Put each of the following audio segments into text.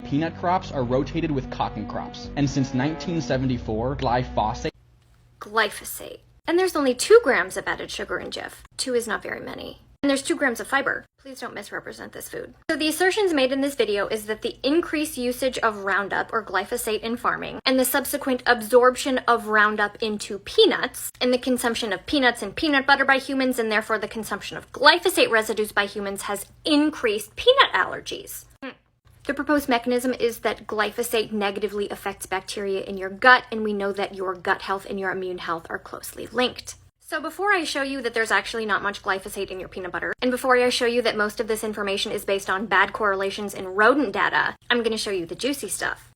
Peanut crops are rotated with cotton crops, and since 1974, Glyphosate. And there's only 2 grams of added sugar in Jif. 2 is not very many. And there's 2 grams of fiber. Please don't misrepresent this food. So the assertions made in this video is that the increased usage of Roundup or glyphosate in farming and the subsequent absorption of Roundup into peanuts and the consumption of peanuts and peanut butter by humans and therefore the consumption of glyphosate residues by humans has increased peanut allergies. The proposed mechanism is that glyphosate negatively affects bacteria in your gut, and we know that your gut health and your immune health are closely linked. So before I show you that there's actually not much glyphosate in your peanut butter, and before I show you that most of this information is based on bad correlations in rodent data, I'm going to show you the juicy stuff.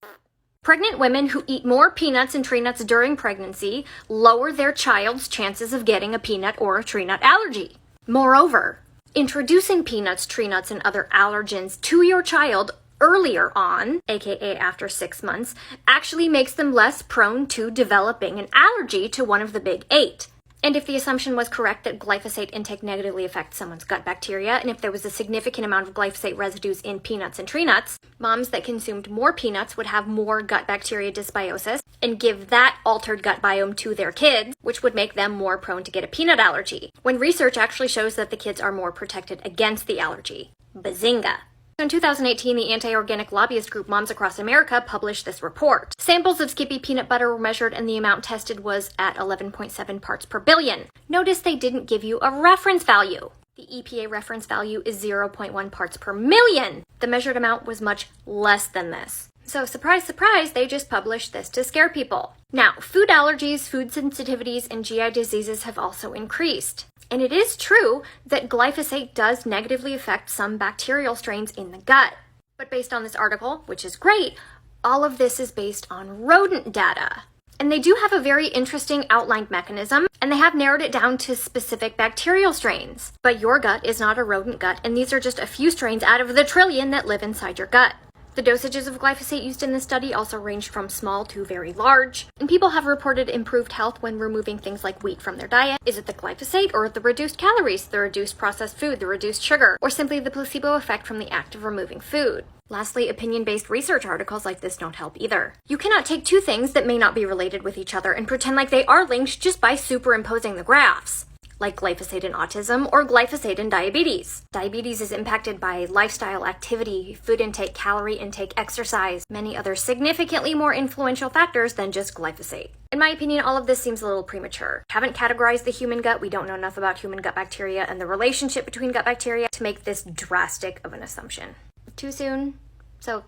Pregnant women who eat more peanuts and tree nuts during pregnancy lower their child's chances of getting a peanut or a tree nut allergy. Moreover, introducing peanuts, tree nuts, and other allergens to your child earlier on, aka after 6 months, actually makes them less prone to developing an allergy to one of the big 8. And if the assumption was correct that glyphosate intake negatively affects someone's gut bacteria, and if there was a significant amount of glyphosate residues in peanuts and tree nuts, moms that consumed more peanuts would have more gut bacteria dysbiosis and give that altered gut biome to their kids, which would make them more prone to get a peanut allergy, when research actually shows that the kids are more protected against the allergy. Bazinga! In 2018, the anti-organic lobbyist group Moms Across America published this report. Samples of Skippy peanut butter were measured and the amount tested was at 11.7 parts per billion. Notice they didn't give you a reference value. The EPA reference value is 0.1 parts per million. The measured amount was much less than this. So surprise, surprise, they just published this to scare people. Now, food allergies, food sensitivities, and GI diseases have also increased. And it is true that glyphosate does negatively affect some bacterial strains in the gut. But based on this article, which is great, all of this is based on rodent data. And they do have a very interesting outlined mechanism, and they have narrowed it down to specific bacterial strains. But your gut is not a rodent gut, and these are just a few strains out of the trillion that live inside your gut. The dosages of glyphosate used in this study also ranged from small to very large, and people have reported improved health when removing things like wheat from their diet. Is it the glyphosate, or the reduced calories, the reduced processed food, the reduced sugar, or simply the placebo effect from the act of removing food? Lastly, opinion-based research articles like this don't help either. You cannot take 2 things that may not be related with each other and pretend like they are linked just by superimposing the graphs, like glyphosate in autism or glyphosate in diabetes. Diabetes is impacted by lifestyle, activity, food intake, calorie intake, exercise, many other significantly more influential factors than just glyphosate. In my opinion, all of this seems a little premature. Haven't categorized the human gut, we don't know enough about human gut bacteria and the relationship between gut bacteria to make this drastic of an assumption. Too soon? So